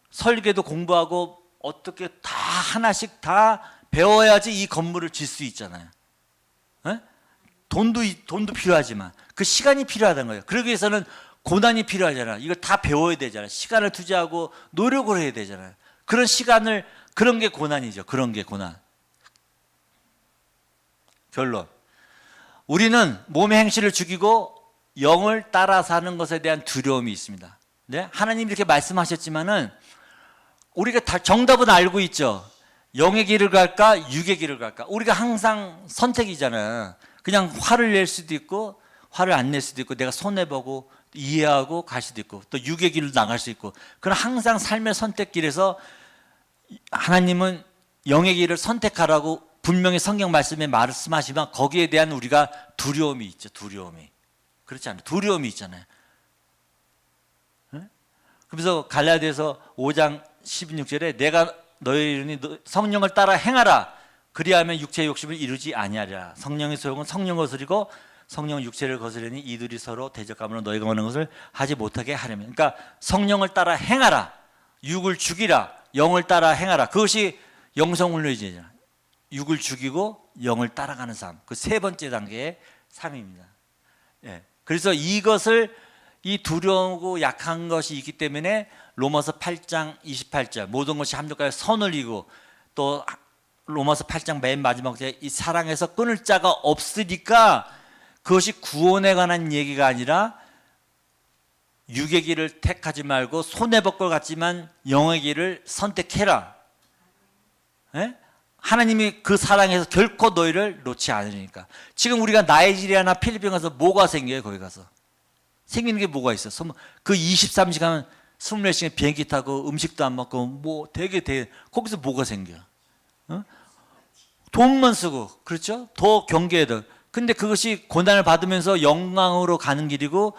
설계도 공부하고 어떻게 다 하나씩 다 배워야지 이 건물을 질 수 있잖아요. 에? 돈도 필요하지만 그 시간이 필요하다는 거예요. 그러기 위해서는 고난이 필요하잖아. 이걸 다 배워야 되잖아. 시간을 투자하고 노력을 해야 되잖아요. 그런 시간을, 그런 게 고난이죠. 그런 게 고난. 결론. 우리는 몸의 행실을 죽이고 영을 따라 사는 것에 대한 두려움이 있습니다. 네? 하나님이 이렇게 말씀하셨지만은 우리가 다 정답은 알고 있죠. 영의 길을 갈까, 육의 길을 갈까. 우리가 항상 선택이잖아요. 그냥 화를 낼 수도 있고 화를 안 낼 수도 있고, 내가 손해보고 이해하고 갈 수도 있고, 또 육의 길로 나갈 수 있고. 그럼 항상 삶의 선택길에서 하나님은 영의 길을 선택하라고 분명히 성경 말씀에 말씀하시면 거기에 대한 우리가 두려움이 있죠. 두려움이. 그렇지 않아요? 두려움이 있잖아요. 그래서 갈라디아서 5장 16절에 내가 너희 이르니 성령을 따라 행하라. 그리하면 육체의 욕심을 이루지 아니하리라. 성령의 소용은 성령 거스리고 성령은 육체를 거스르니 이들이 서로 대적함으로 너희가 원하는 것을 하지 못하게 하려면. 그러니까 성령을 따라 행하라. 육을 죽이라. 영을 따라 행하라. 그것이 영성훈련이잖아요. 육을 죽이고 영을 따라가는 삶. 그 세 번째 단계의 삶입니다. 예. 그래서 이것을, 이 두려우고 약한 것이 있기 때문에 로마서 8장 28절 모든 것이 합력하여 선을 이루고, 또 로마서 8장 맨 마지막 절에 이 사랑에서 끊을 자가 없으니까, 그것이 구원에 관한 얘기가 아니라 육의 길을 택하지 말고 손해볼 것 같지만 영의 길을 선택해라. 예? 하나님이 그 사랑에서 결코 너희를 놓지 않으니까. 지금 우리가 나이지리아나 필리핀 가서 뭐가 생겨요? 거기 가서 생기는 게 뭐가 있어? 그 23시간 24시간 비행기 타고 음식도 안 먹고 뭐 되게 거기서 뭐가 생겨? 어? 돈만 쓰고, 그렇죠? 더 경계해야 돼. 근데 그것이 고난을 받으면서 영광으로 가는 길이고,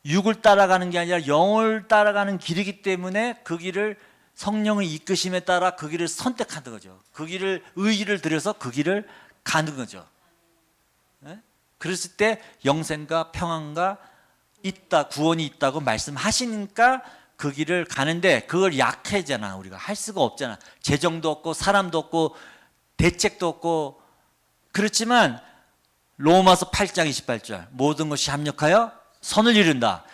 육을 따라가는 게 아니라 영을 따라가는 길이기 때문에 그 길을 성령의 이끄심에 따라 그 길을 선택하는 거죠. 그 길을 의의를 들여서 그 길을 가는 거죠. 네? 그랬을 때 영생과 평안과 있다, 구원이 있다고 말씀하시니까 그 길을 가는데 그걸 약하잖아. 우리가 할 수가 없잖아. 재정도 없고 사람도 없고 대책도 없고. 그렇지만 로마서 8장 28절 모든 것이 합력하여 선을 이룬다.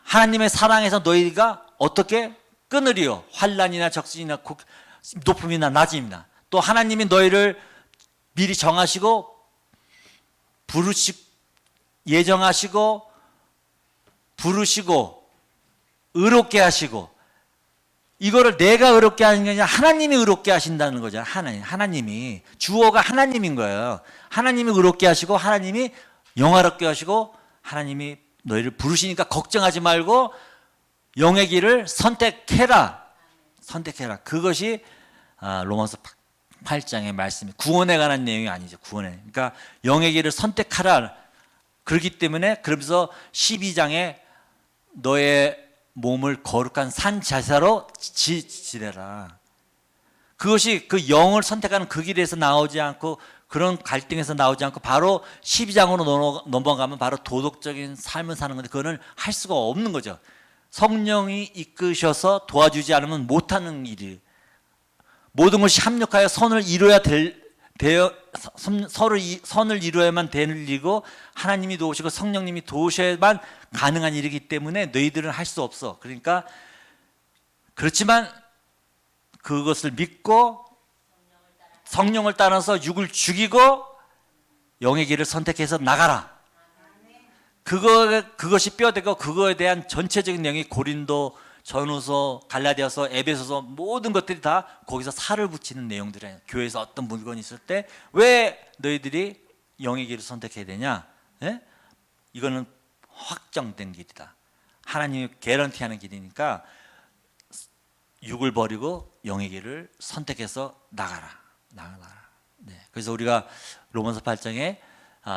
하나님의 사랑에서 너희가 어떻게 끊으리요? 환난이나 적신이나 높음이나 낮음이나. 또 하나님이 너희를 미리 정하시고 예정하시고 부르시고 의롭게 하시고, 이거를 내가 의롭게 하는 게 아니라 하나님이 의롭게 하신다는 거죠. 하나님이 주어가 하나님인 거예요. 하나님이 의롭게 하시고 하나님이 영화롭게 하시고 하나님이 너희를 부르시니까 걱정하지 말고 영의 길을 선택해라. 선택해라. 그것이 로마서 8장의 말씀이 구원에 관한 내용이 아니죠. 구원에. 그러니까 영의 길을 선택하라. 그렇기 때문에 그러면서 12장에 너의 몸을 거룩한 산 제사로 지내라. 그것이 그 영을 선택하는 그 길에서 나오지 않고 그런 갈등에서 나오지 않고 바로 12장으로 넘어가면 바로 도덕적인 삶을 사는 건데 그거는 할 수가 없는 거죠. 성령이 이끄셔서 도와주지 않으면 못하는 일이, 모든 것이 합력하여 선을 이루어야 선을 이루어야만 되는 일이고 하나님이 도우시고 성령님이 도우셔야만 가능한 일이기 때문에 너희들은 할 수 없어. 그러니까 그렇지만 그것을 믿고 성령을 따라서 육을 죽이고 영의 길을 선택해서 나가라. 그것이 뼈대고 그거에 대한 전체적인 내용이 고린도 전후서, 갈라디아서, 에베소서 모든 것들이 다 거기서 살을 붙이는 내용들이에요. 교회에서 어떤 물건이 있을 때 왜 너희들이 영의 길을 선택해야 되냐? 예? 이거는 확정된 길이다. 하나님이 개런티하는 길이니까 육을 버리고 영의 길을 선택해서 나가라. 네. 그래서 우리가 로마서 8장에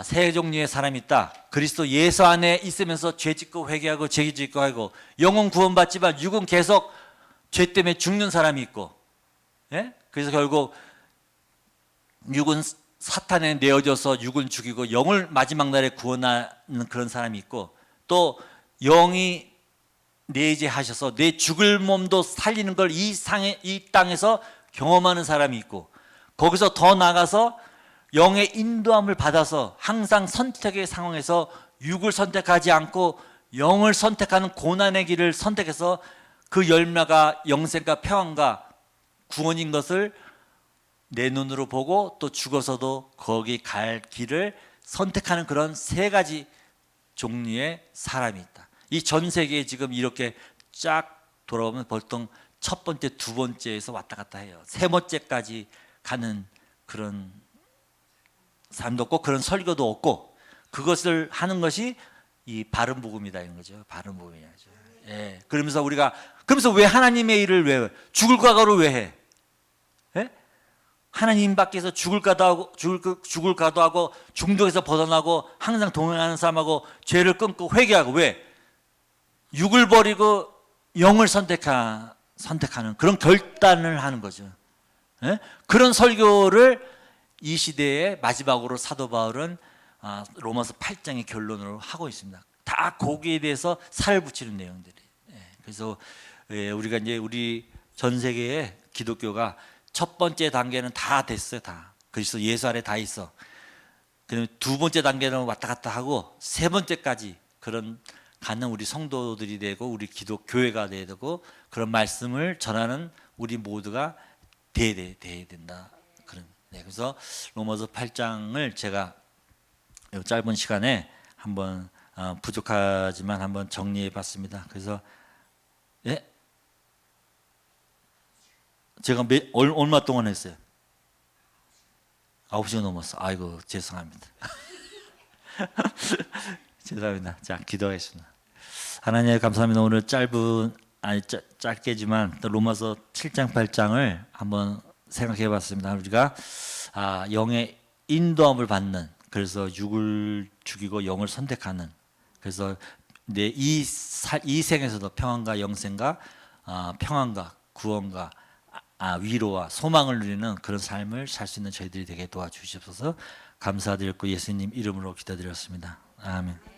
세 종류의 사람이 있다. 그리스도 예수 안에 있으면서 죄 짓고 회개하고 죄 짓고 하고 영은 구원받지만 육은 계속 죄 때문에 죽는 사람이 있고, 예? 그래서 결국 육은 사탄에 내어져서 육은 죽이고 영을 마지막 날에 구원하는 그런 사람이 있고, 또 영이 내재하셔서 내 죽을 몸도 살리는 걸 이 땅에서 경험하는 사람이 있고, 거기서 더 나가서 영의 인도함을 받아서 항상 선택의 상황에서 육을 선택하지 않고 영을 선택하는 고난의 길을 선택해서 그 열매가 영생과 평안과 구원인 것을 내 눈으로 보고 또 죽어서도 거기 갈 길을 선택하는 그런 세 가지 종류의 사람이 있다. 이 전 세계에 지금 이렇게 쫙 돌아오면 보통 첫 번째, 두 번째에서 왔다 갔다 해요. 세 번째까지 가는 그런 사람도 없고 그런 설교도 없고, 그것을 하는 것이 이 바른 복음이다 이런 거죠. 바른 복음이죠. 예. 그러면서 왜 하나님의 일을 왜 죽을 각오를 왜 해? 예? 하나님 밖에서 죽을 각오하고 중독에서 벗어나고 항상 동행하는 사람하고 죄를 끊고 회개하고 왜? 육을 버리고 영을 선택하는 그런 결단을 하는 거죠. 예? 그런 설교를 이 시대의 마지막으로 사도 바울은 로마서 8장의 결론으로 하고 있습니다. 다 거기에 대해서 살을 붙이는 내용들이. 그래서 우리가 이제 우리 전 세계의 기독교가 첫 번째 단계는 다 됐어요. 다 그리스도 예수 안에 다 있어. 그다음에 두 번째 단계는 왔다 갔다 하고 세 번째까지 그런 가는 우리 성도들이 되고 우리 기독교회가 돼야 되고 그런 말씀을 전하는 우리 모두가 돼야 된다. 그래서 로마서 8장을 제가 이 짧은 시간에 한번 부족하지만 한번 정리해 봤습니다. 그래서 예? 제가 얼마 동안 했어요? 9시가 넘었어. 아이고 죄송합니다. 죄송합니다. 자, 기도하겠습니다. 하나님 감사합니다. 오늘 짧게지만 로마서 7장 8장을 한번 생각해 봤습니다. 우리가 영의 인도함을 받는, 그래서 육을 죽이고 영을 선택하는, 그래서 이 생에서도 평안과 영생과 평안과 구원과 위로와 소망을 누리는 그런 삶을 살 수 있는 저희들이 되게 도와주시옵소서. 감사드렸고 예수님 이름으로 기도드렸습니다. 아멘.